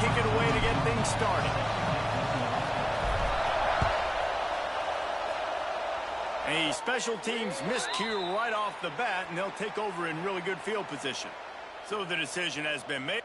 kick it away to get things started. A special teams miscue right off the bat, and they'll take over in really good field position. So the decision has been made.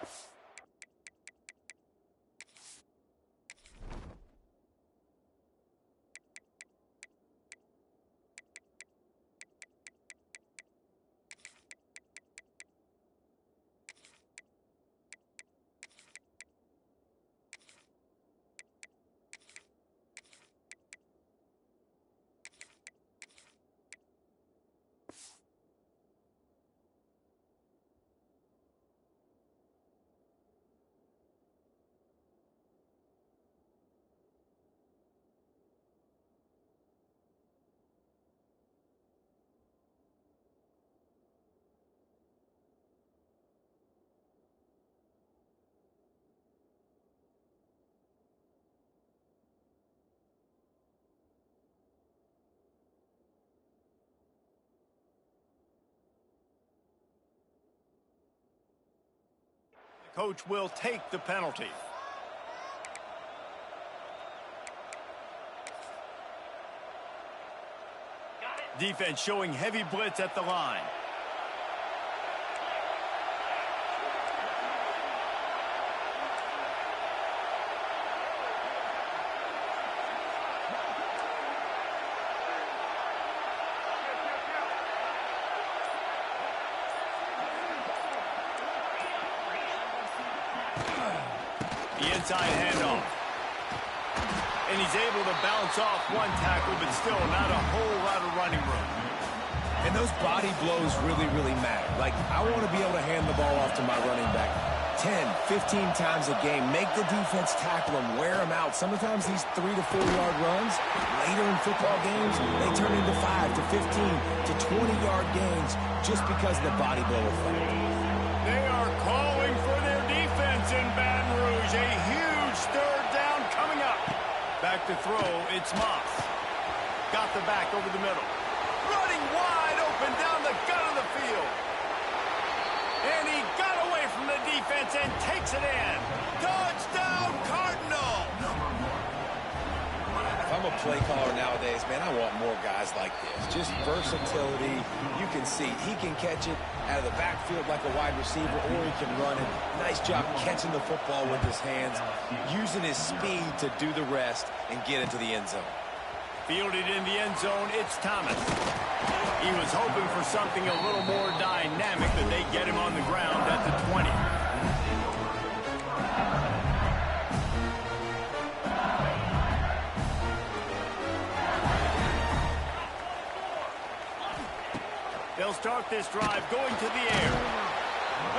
Coach will take the penalty. Defense showing heavy blitz at the line. The inside handoff. And he's able to bounce off one tackle, but still not a whole lot of running room. And those body blows really, really matter. Like, I want to be able to hand the ball off to my running back 10, 15 times a game. Make the defense tackle him, wear him out. Sometimes these 3 to 4 yard runs, later in football games, they turn into 5 to 15 to 20-yard gains just because of the body blow effect. They are calling for their defense in Baton Rouge. A huge third down coming up. Back to throw, it's Moss. Got the back over the middle. Running wide open down the gut of the field. And he got away from the defense and takes it in. Touchdown, Cardinal! If I'm a play caller nowadays, man, I want more guys like this. Just versatility. You can see he can catch it out of the backfield like a wide receiver, or he can run it. Nice job catching the football with his hands, using his speed to do the rest and get into the end zone. Fielded in the end zone, it's Thomas. He was hoping for something a little more dynamic, that they get him on the ground at the 20. They'll start this drive going to the air.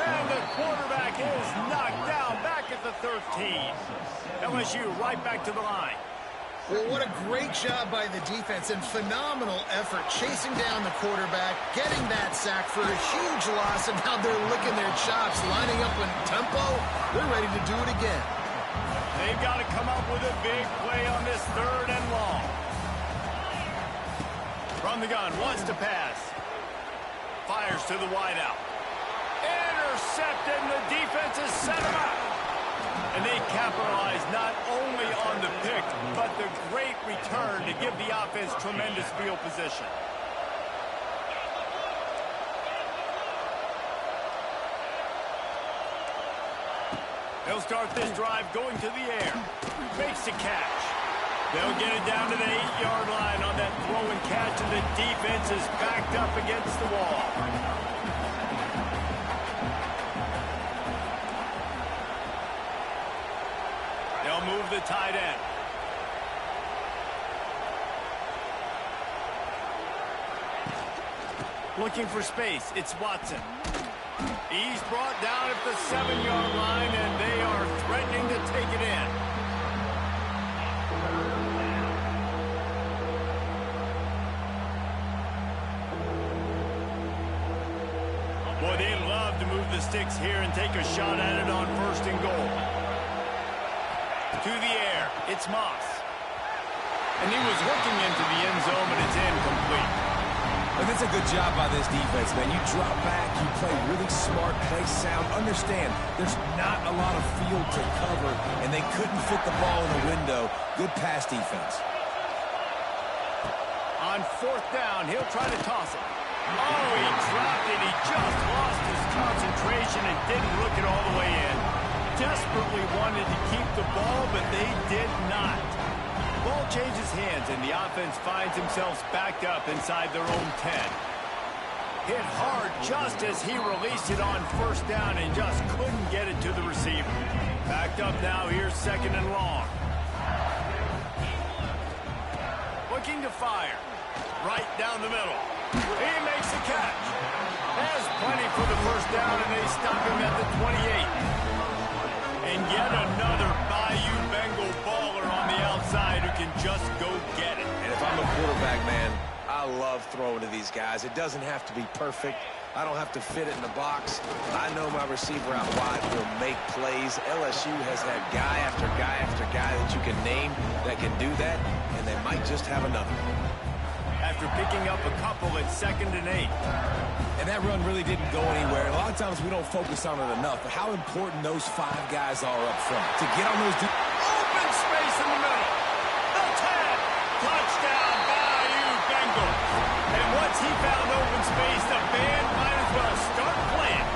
And the quarterback is knocked down back at the 13. LSU right back to the line. Well, what a great job by the defense and phenomenal effort chasing down the quarterback, getting that sack for a huge loss, and now they're licking their chops, lining up in tempo. They're ready to do it again. They've got to come up with a big play on this third and long. From the gun, wants to pass. Fires to the wideout. Intercepted, and the defense has set him up. And they capitalize not only on the pick, but the great return to give the offense tremendous field position. They'll start this drive going to the air. Makes the catch. They'll get it down to the 8-yard line on that throw and catch, and the defense is backed up against the wall. They'll move the tight end. Looking for space, it's Watson. He's brought down at the 7-yard line, and they are threatening to take it in. Boy, they love to move the sticks here and take a shot at it on 1st and goal. To the air, it's Moss. And he was looking into the end zone, but it's incomplete. And it's That's a good job by this defense, man. You drop back, you play really smart, play sound. Understand, there's not a lot of field to cover, and they couldn't fit the ball in the window. Good pass defense. On fourth down, he'll try to toss it. Oh, he dropped it. He just lost his concentration and didn't look it all the way in. Desperately wanted to keep the ball, but they did not. Ball changes hands, and the offense finds themselves backed up inside their own 10. Hit hard just as he released it on first down and just couldn't get it to the receiver. Backed up now, here's second and long. Looking to fire. Right down the middle. He makes the catch. Has plenty for the first down, and they stop him at the 28. And yet another Bayou Bengal baller on the outside who can just go get it. And if I'm a quarterback, man, I love throwing to these guys. It doesn't have to be perfect. I don't have to fit it in the box. I know my receiver out wide will make plays. LSU has had guy after guy after guy that you can name that can do that, and they might just have another. After picking up a couple at 2nd and 8. And that run really didn't go anywhere. A lot of times we don't focus on it enough, but how important those 5 guys are up front. To get on those... Open space in the middle. The 10. Touchdown, Bayou Bengals. And once he found open space, the band might as well start playing.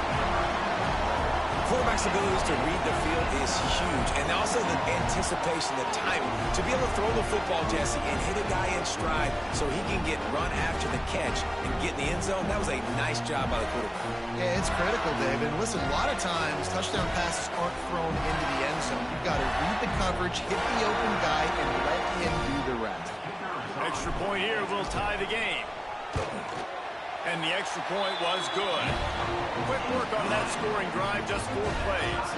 Quarterback's abilities to read the field is huge, and also the anticipation, the timing. To be able to throw the football, Jesse, and hit a guy in stride so he can get run after the catch and get in the end zone, that was a nice job by the quarterback. Yeah, it's critical, David. Listen, a lot of times touchdown passes aren't thrown into the end zone. You've got to read the coverage, hit the open guy, and let him do the rest. Extra point here will tie the game. And the extra point was good. Quick work on that scoring drive, just 4 plays.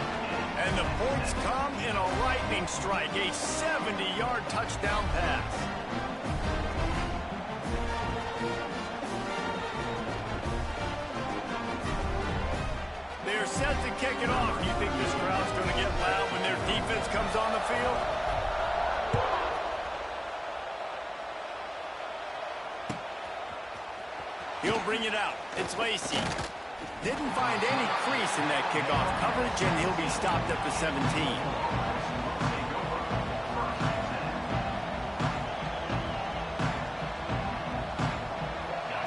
And the points come in a lightning strike, a 70-yard touchdown pass. They're set to kick it off. Do you think this crowd's going to get loud when their defense comes on the field? He'll bring it out. It's Lacey. Didn't find any crease in that kickoff coverage, and he'll be stopped at the 17.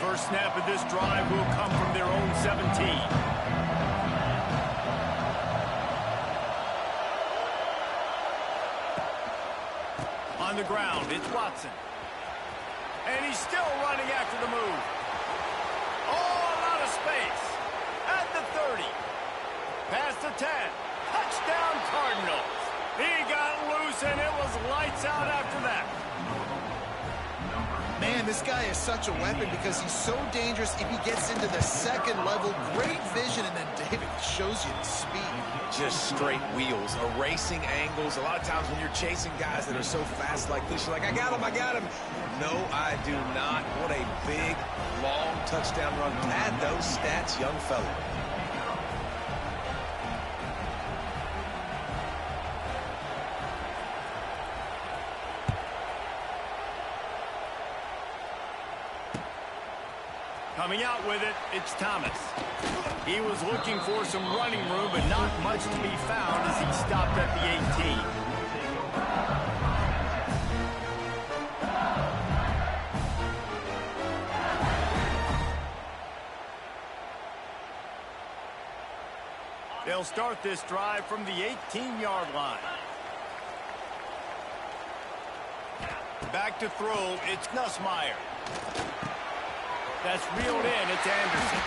First snap of this drive will come from their own 17. On the ground, it's Watson. And he's still running after the move. Oh, a lot of space. At the 30. Past the 10. Touchdown, Cardinals. He got loose, and it was lights out after that. Man, this guy is such a weapon because he's so dangerous if he gets into the second level. Great vision, and then David shows you the speed. Just straight wheels, erasing angles. A lot of times when you're chasing guys that are so fast like this, you're like, I got him, I got him. No, I do not. What a big, long touchdown run. Pad those stats, young fella. Coming out with it, it's Thomas. He was looking for some running room, but not much to be found as he stopped at the 18. They'll start this drive from the 18-yard line. Back to throw, it's Nussmeier. That's reeled in, it's Anderson.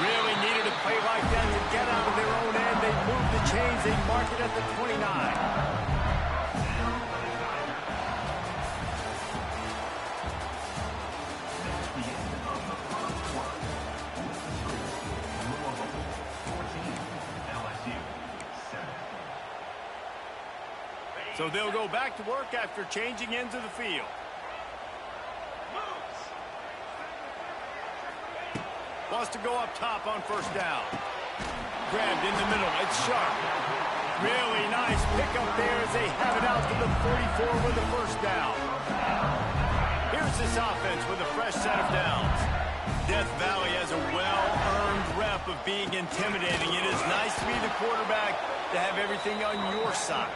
Really needed a play like that to get out of their own end. They move the chains, they mark it at the 29. So they'll go back to work after changing ends of the field. Wants to go up top on first down. Grabbed in the middle. It's Sharp. Really nice pickup there as they have it out to the 44 with the first down. Here's this offense with a fresh set of downs. Death Valley has a well-earned rep of being intimidating. It is nice to be the quarterback, to have everything on your side.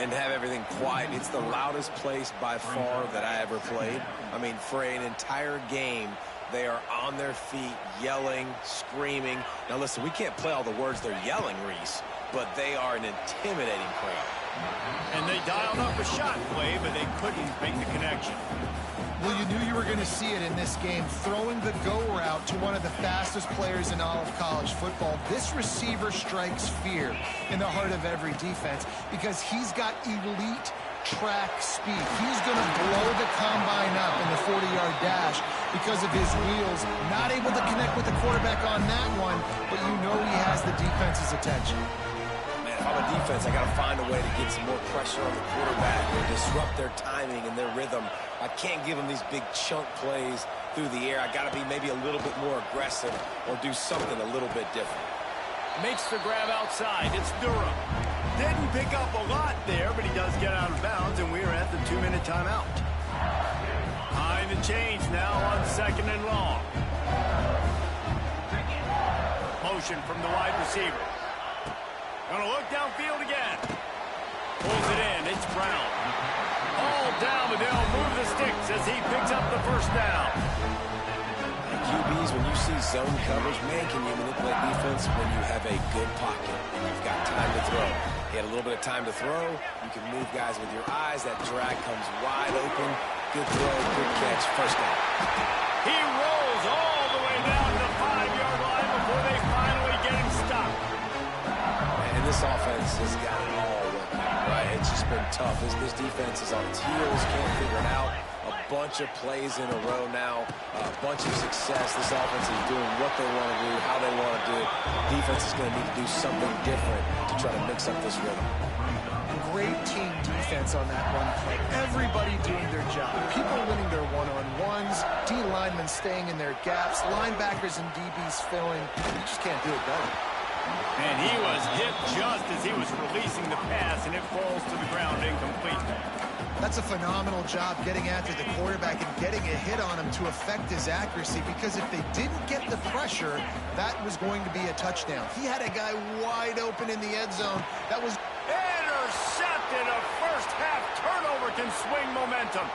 And have everything quiet. It's the loudest place by far that I ever played. I mean, for an entire game, they are on their feet, yelling, screaming. Now, listen, we can't play all the words they're yelling, Reese, but they are an intimidating crowd. And they dialed up a shot play, but they couldn't make the connection. Well, you knew you were going to see it in this game, throwing the go route to one of the fastest players in all of college football. This receiver strikes fear in the heart of every defense because he's got elite track speed. He's going to blow the combine up in the 40-yard dash because of his wheels. Not able to connect with the quarterback on that one, but you know he has the defense's attention. If I'm a defense, I got to find a way to get some more pressure on the quarterback or disrupt their timing and their rhythm. I can't give them these big chunk plays through the air. I got to be maybe a little bit more aggressive or do something a little bit different. Makes the grab outside. It's Durham. Didn't pick up a lot there, but he does get out of bounds, and we're at the 2-minute timeout. Behind the chains now on 2nd and long. Motion from the wide receiver. Gonna look downfield again. Pulls it in. It's Brown. All down, but they'll move the sticks as he picks up the first down. And QBs, when you see zone coverage, man, can you manipulate defense when you have a good pocket and you've got time to throw? You had a little bit of time to throw. You can move guys with your eyes. That drag comes wide open. Good throw, good catch, first down. He rolls all the way down to the 5-yard line before they finally get him stopped. And this offense has got it all working, right? It's just been tough. This defense is on its heels, can't figure it out. A bunch of plays in a row now, a bunch of success. This offense is doing what they want to do, how they want to do it. Defense is going to need to do something different to try to mix up this rhythm. Great team defense on that run play. Everybody doing their job. People winning their one-on-ones, D linemen staying in their gaps, linebackers and DBs filling. You just can't do it better. And he was hit just as he was releasing the pass, and it falls to the ground incomplete. That's a phenomenal job getting after the quarterback and getting a hit on him to affect his accuracy, because if they didn't get the pressure, that was going to be a touchdown. He had a guy wide open in the end zone. That was intercepted. A first-half turnover can swing momentum.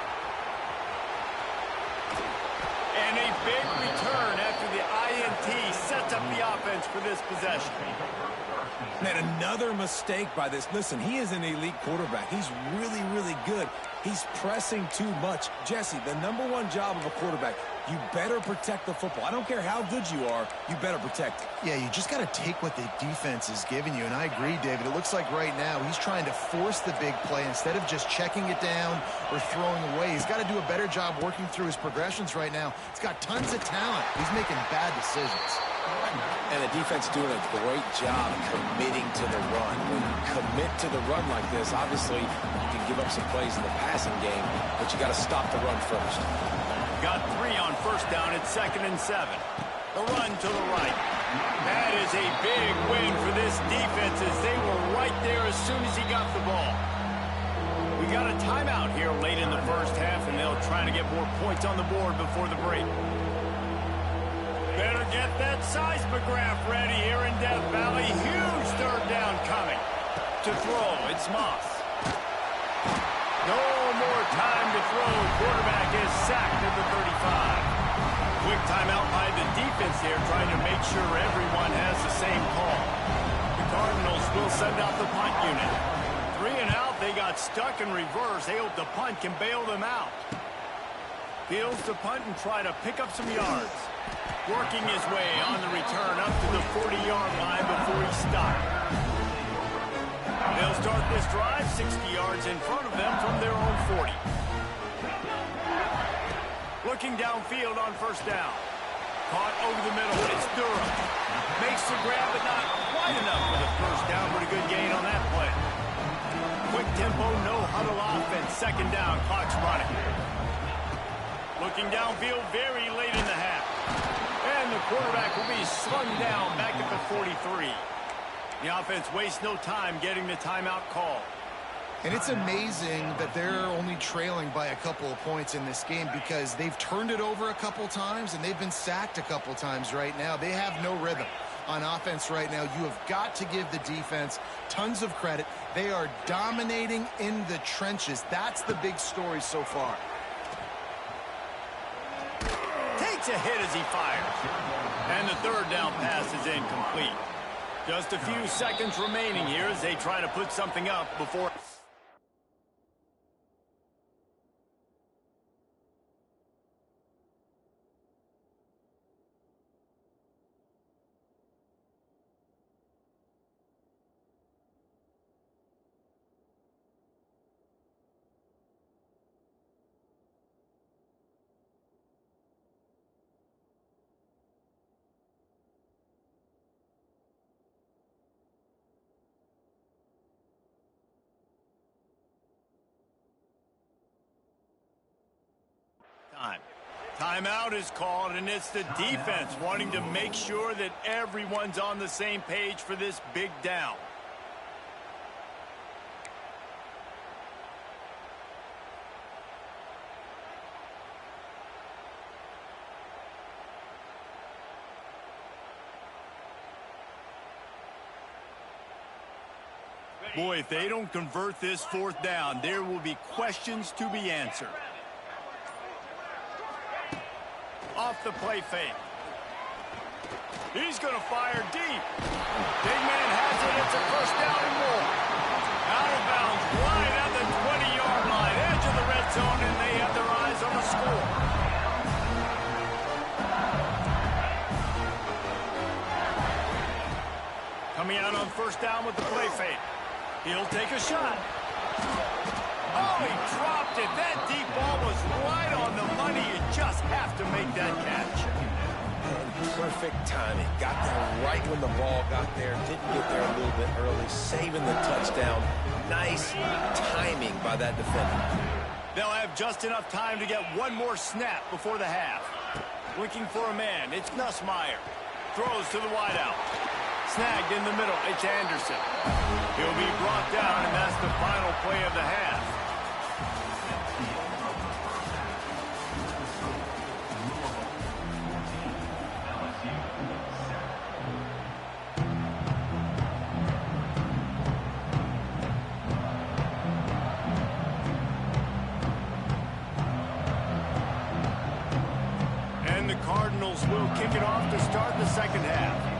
And a big return after the INT sets up the offense for this possession. Man, another mistake by this. Listen, he is an elite quarterback. He's really, really good. He's pressing too much. Jesse, the #1 job of a quarterback, you better protect the football. I don't care how good you are, you better protect it. Yeah, you just got to take what the defense is giving you. And I agree, David. It looks like right now he's trying to force the big play instead of just checking it down or throwing away. He's got to do a better job working through his progressions right now. He's got tons of talent. He's making bad decisions. And the defense doing a great job committing to the run. When you commit to the run like this, obviously you can give up some plays in the passing game, but you got to stop the run first. Got 3 on first down at 2nd and 7. The run to the right. That is a big win for this defense, as they were right there as soon as he got the ball. We got a timeout here late in the first half, and they'll try to get more points on the board before the break. Better get that seismograph ready here in Death Valley. Huge third down coming. To throw, it's Moss. No more time to throw. Quarterback is sacked at the 35. Quick timeout by the defense here, trying to make sure everyone has the same call. The Cardinals will send out the punt unit. 3 and out, they got stuck in reverse. They hope the punt can bail them out. Fields to punt and try to pick up some yards. Working his way on the return up to the 40-yard line before he stopped. They'll start this drive 60 yards in front of them from their own 40. Looking downfield on first down. Caught over the middle. It's Durham. Makes the grab, but not quite enough for the first down, but a good gain on that play. Quick tempo, no huddle offense. 2nd down, clock's running. Looking downfield very late in the half. And the quarterback will be slung down back at the 43. The offense wastes no time getting the timeout call. And it's amazing that they're only trailing by a couple of points in this game because they've turned it over a couple times and they've been sacked a couple times right now. They have no rhythm on offense right now. You have got to give the defense tons of credit. They are dominating in the trenches. That's the big story so far. Takes a hit as he fires. And the third down pass is incomplete. Just a few seconds remaining here as they try to put something up before... Timeout is called, and it's the defense wanting to make sure that everyone's on the same page for this big down. Boy, if they don't convert this fourth down, there will be questions to be answered. Off the play fake. He's going to fire deep. Big man has it. It's a first down and more. Out of bounds, right at the 20-yard line, edge of the red zone, and they have their eyes on the score. Coming out on first down with the play fake. He'll take a shot. Oh, he dropped it. That deep ball was right on the money. You just have to make that catch. And perfect timing. Got there right when the ball got there. Didn't get there a little bit early. Saving the touchdown. Nice timing by that defender. They'll have just enough time to get one more snap before the half. Looking for a man. It's Nussmeier. Throws to the wideout. Snagged in the middle. It's Anderson. He'll be brought down, and that's the final play of the half. And the Cardinals will kick it off to start the second half.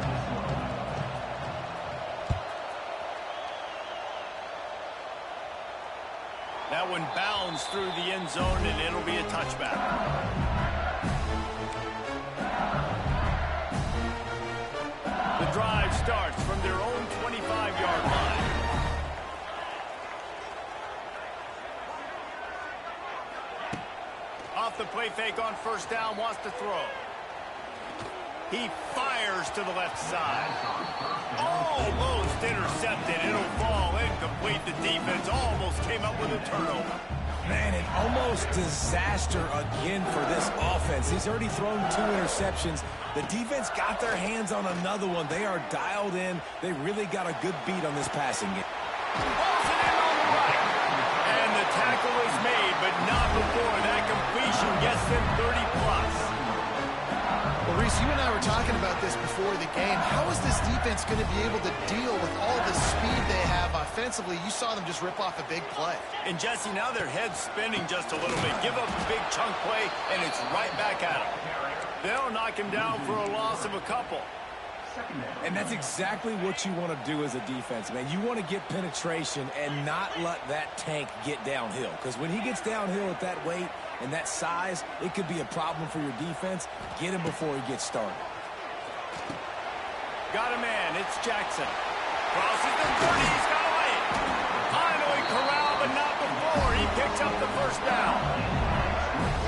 That one bounds through the end zone, and it'll be a touchback. The drive starts from their own 25-yard line. Off the play fake on first down, wants to throw. He fires to the left side. Almost intercepted. It'll fall incomplete. The defense almost came up with a turnover. Man, an almost disaster again for this offense. He's already thrown 2 interceptions. The defense got their hands on another one. They are dialed in. They really got a good beat on this passing game. Pulls it in on the right. And the tackle is made, but not before that completion gets them 30+. Well, Reese, you and I were talking about this before the game. How is this defense going to be able to deal with all the speed they have offensively? You saw them just rip off a big play. And, Jesse, now their head's spinning just a little bit. Give up a big chunk play, and it's right back at them. They'll knock him down for a loss of a couple. And that's exactly what you want to do as a defense, man. You want to get penetration and not let that tank get downhill. Because when he gets downhill at that weight and that size, it could be a problem for your defense. Get him before he gets started. Got a man. It's Jackson. Crosses the 30. He's got away. Finally corralled, but not before. He picks up the first down.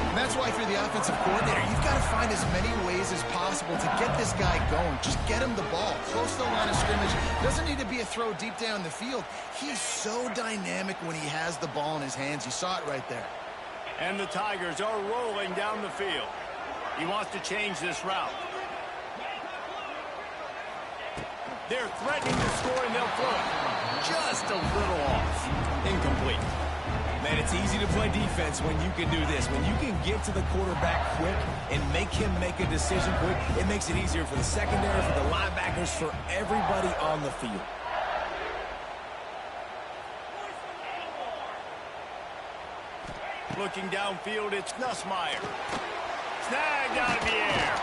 And that's why, if you're the offensive coordinator, you've got to find as many ways as possible to get this guy going. Just get him the ball close to the line of scrimmage. Doesn't need to be a throw deep down the field. He's so dynamic when he has the ball in his hands. You saw it right there. And the Tigers are rolling down the field. He wants to change this route. They're threatening to score, and they'll throw it. just a little off. Incomplete. Man, it's easy to play defense when you can do this. When you can get to the quarterback quick and make him make a decision quick, it makes it easier for the secondary, for the linebackers, for everybody on the field. Looking downfield, it's Nussmeier. Snagged out of the air.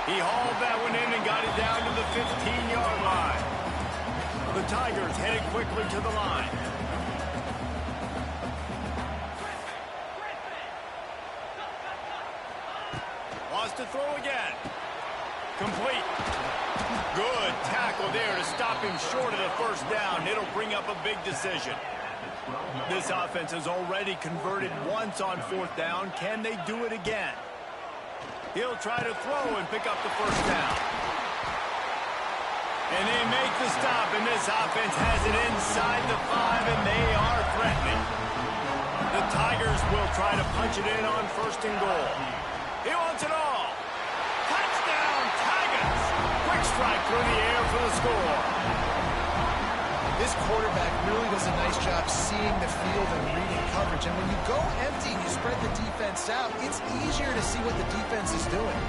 He hauled that one in and got it down to the 15-yard line. The Tigers headed quickly to the line. Wants to throw again. Complete. Good tackle there to stop him short of the first down. It'll bring up a big decision. This offense has already converted once on fourth down. Can they do it again? He'll try to throw and pick up the first down. And they make the stop, and this offense has it inside the 5, and they are threatening. The Tigers will try to punch it in on first and goal. He wants it all. Touchdown, Tigers! Quick strike through the air for the score. This quarterback really does a nice job seeing the field and reading coverage. And when you go empty and you spread the defense out, it's easier to see what the defense is doing.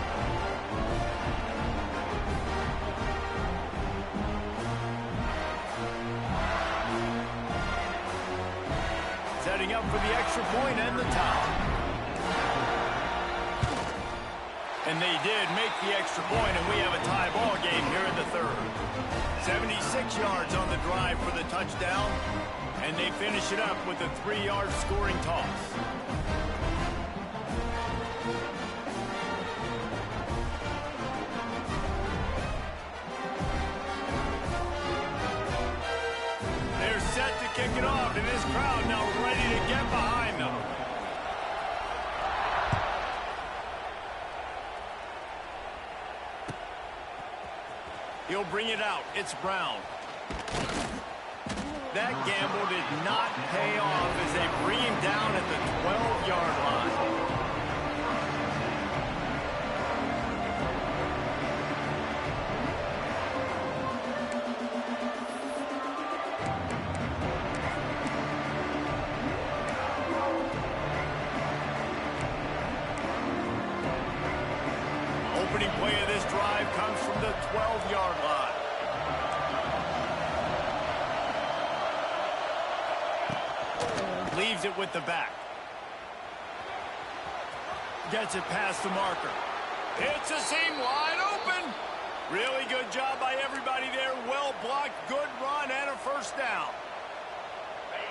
Setting up for the extra point and the tie. And they did make the extra point, and we have a tie ball game here in the third. 76 yards on the drive for the touchdown, and they finish it up with a 3-yard scoring toss. They're set to kick it off, and this crowd now ready to get behind them. He'll bring it out. It's Brown. That gamble did not pay off as they bring him down at the 12-yard line. Opening play of this drive comes from the 12-yard line. Leaves it with the back. Gets it past the marker. Hits a seam wide open. Really good job by everybody there. Well blocked, good run, and a first down.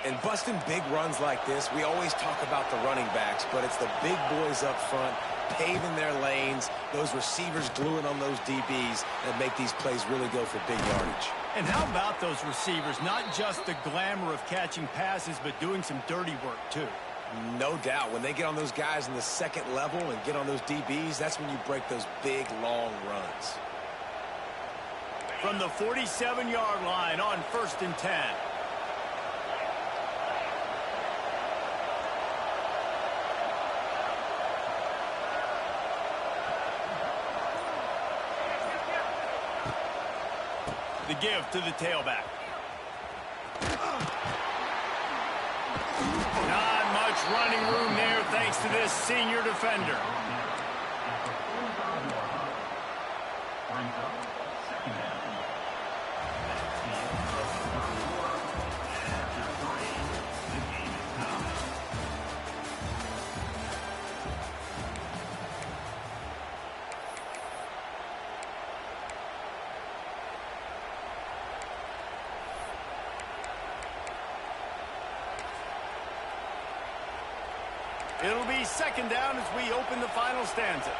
And busting big runs like this, we always talk about the running backs, but it's the big boys up front paving their lanes, those receivers gluing on those DBs that make these plays really go for big yardage. And how about those receivers? Not just the glamour of catching passes, but doing some dirty work, too. No doubt. When they get on those guys in the second level and get on those DBs, that's when you break those big, long runs. From the 47-yard line on 1st and 10. The give to the tailback. Not much running room there thanks to this senior defender. It'll be second down as we open the final stanza.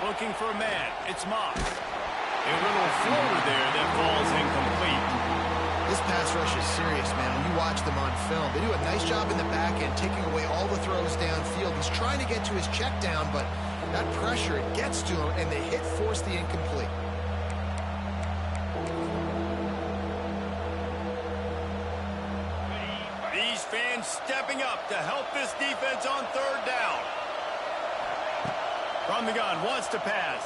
Looking for a man. It's Moss. A little floater there that falls incomplete. This pass rush is serious, man. When you watch them on film, they do a nice job in the back end, taking away all the throws downfield. He's trying to get to his check down, but that pressure, it gets to him, and the hit forced the incomplete. These fans stepping up to help this defense on third down. From the gun, wants to pass.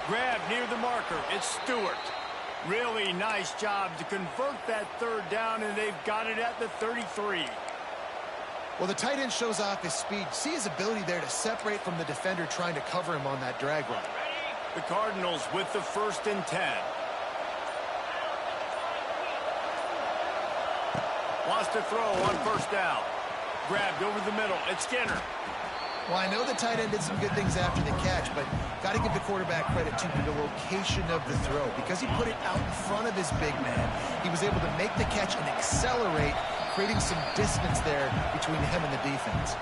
Grab near the marker. It's Stewart. Really nice job to convert that third down, and they've got it at the 33. Well, the tight end shows off his speed. See his ability there to separate from the defender trying to cover him on that drag run. The Cardinals with the 1st and 10. Wants to throw on 1st down. Grabbed over the middle. It's Skinner. Well, I know the tight end did some good things after the catch, but got to give the quarterback credit to the location of the throw. Because he put it out in front of his big man, he was able to make the catch and accelerate, creating some distance there between him and the defense.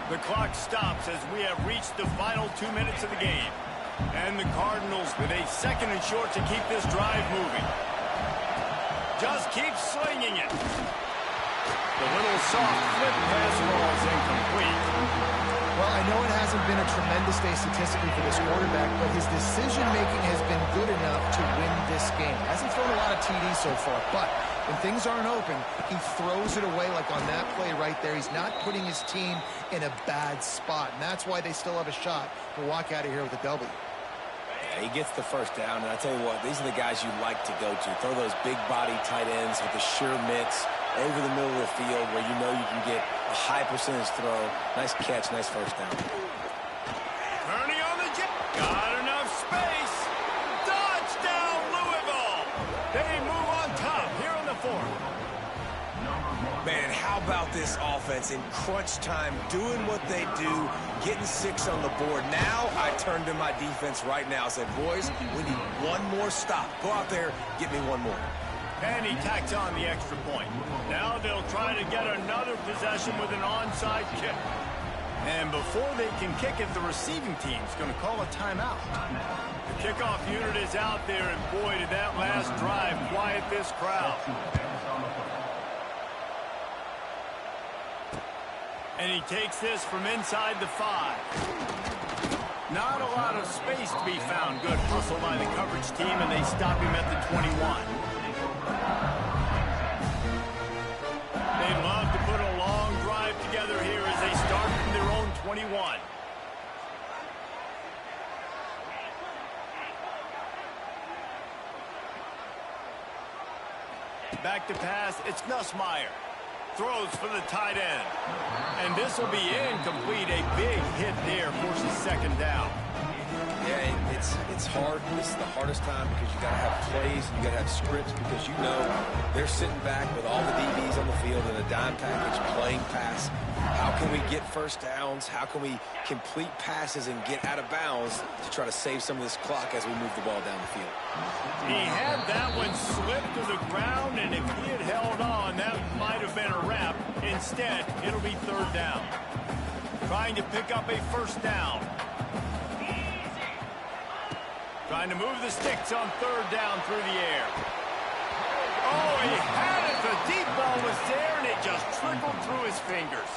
The clock stops as we have reached the final 2 minutes of the game. And the Cardinals with a 2nd and short to keep this drive moving. Just keep slinging it. The little soft flip pass falls incomplete. Well, I know it hasn't been a tremendous day statistically for this quarterback, but his decision-making has been good enough to win this game. Hasn't thrown a lot of TDs so far, but when things aren't open, he throws it away like on that play right there. He's not putting his team in a bad spot, and that's why they still have a shot to walk out of here with a W. Yeah, he gets the 1st down, and I tell you what, these are the guys you like to go to. Throw those big-body tight ends with the sure mitts over the middle of the field where you know you can get a high percentage throw. Nice catch, nice 1st down. Turning on the jet. Got enough space. Touchdown, Louisville. They move on top here on the 4th. Man, how about this offense in crunch time, doing what they do, getting 6 on the board. Now I turn to my defense right now and said, boys, we need one more stop. Go out there, get me one more. And he tacks on the extra point. Now they'll try to get another possession with an onside kick. And before they can kick it, the receiving team's going to call a timeout. The kickoff unit is out there, and boy, did that last drive quiet this crowd. And he takes this from inside the 5. Not a lot of space to be found. Good hustle by the coverage team, and they stop him at the 21. They'd love to put a long drive together here as they start from their own 21. Back to pass, it's Nussmeier. Throws for the tight end. And this will be incomplete. A big hit there forces 2nd down. Yeah, it's hard. This is the hardest time because you got to have plays and you got to have scripts because you know they're sitting back with all the DBs on the field in a dime package playing pass. How can we get 1st downs? How can we complete passes and get out of bounds to try to save some of this clock as we move the ball down the field? He had that one slip to the ground, and if he had held on, that might have been a wrap. Instead, it'll be 3rd down. Trying to pick up a 1st down. Trying to move the sticks on 3rd down through the air. Oh, he had it. The deep ball was there, and it just trickled through his fingers.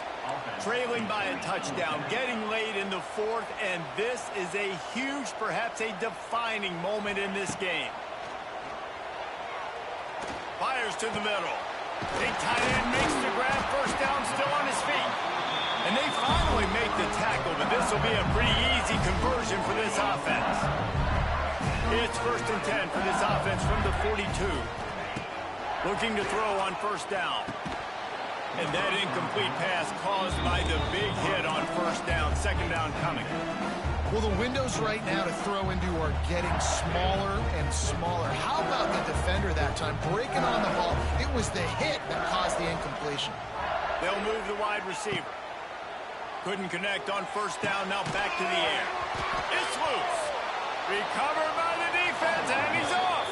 Trailing by a touchdown, getting late in the 4th, and this is a huge, perhaps a defining moment in this game. Fires to the middle. Big tight end makes the grab, 1st down, still on his feet. And they finally make the tackle, but this will be a pretty easy conversion for this offense. It's 1st and 10 for this offense from the 42. Looking to throw on 1st down. And that incomplete pass caused by the big hit on 1st down. 2nd down coming. Well, the windows right now to throw into are getting smaller and smaller. How about the defender that time breaking on the ball? It was the hit that caused the incompletion. They'll move the wide receiver. Couldn't connect on 1st down. Now back to the air. It's loose. Recovered by the defense, and he's off.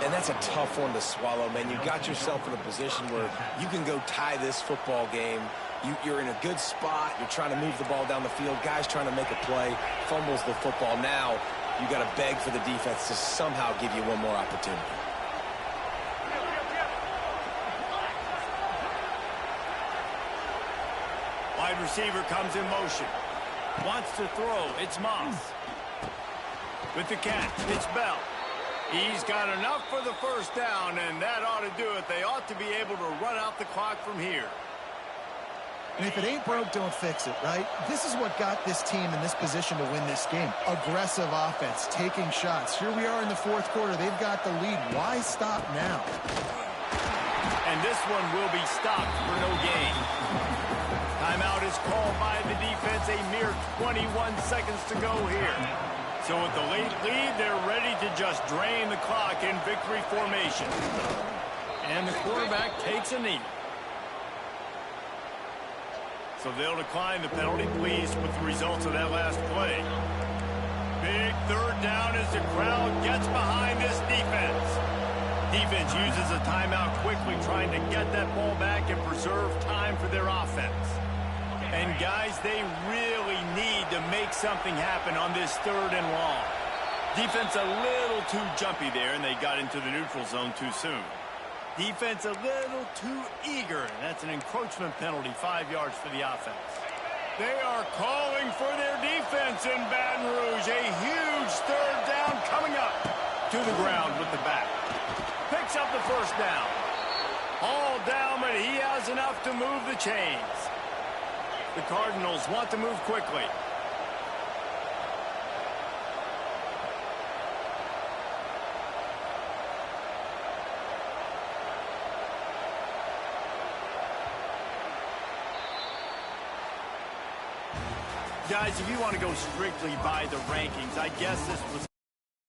And that's a tough one to swallow, man. You got yourself in a position where you can go tie this football game. You're in a good spot. You're trying to move the ball down the field. Guys trying to make a play. Fumbles the football. Now you got to beg for the defense to somehow give you one more opportunity. Wide receiver comes in motion. Wants to throw. It's Moss. With the catch, it's Bell. He's got enough for the 1st down, and that ought to do it. They ought to be able to run out the clock from here. And if it ain't broke, don't fix it, right? This is what got this team in this position to win this game. Aggressive offense, taking shots. Here we are in the fourth quarter. They've got the lead. Why stop now? And this one will be stopped for no gain. Timeout is called by the defense. A mere 21 seconds to go here. So with the late lead, they're ready to just drain the clock in victory formation. And the quarterback takes a knee. So they'll decline the penalty, pleased with the results of that last play. Big third down as the crowd gets behind this defense. Defense uses a timeout quickly, trying to get that ball back and preserve time for their offense. And guys, they really need to make something happen on this third and long. Defense a little too jumpy there, and they got into the neutral zone too soon. Defense a little too eager. That's an encroachment penalty, 5 yards for the offense. They are calling for their defense in Baton Rouge. A huge third down coming up. To the ground with the back. Picks up the first down. All down, but he has enough to move the chains. The Cardinals want to move quickly. Guys, if you want to go strictly by the rankings, I guess this was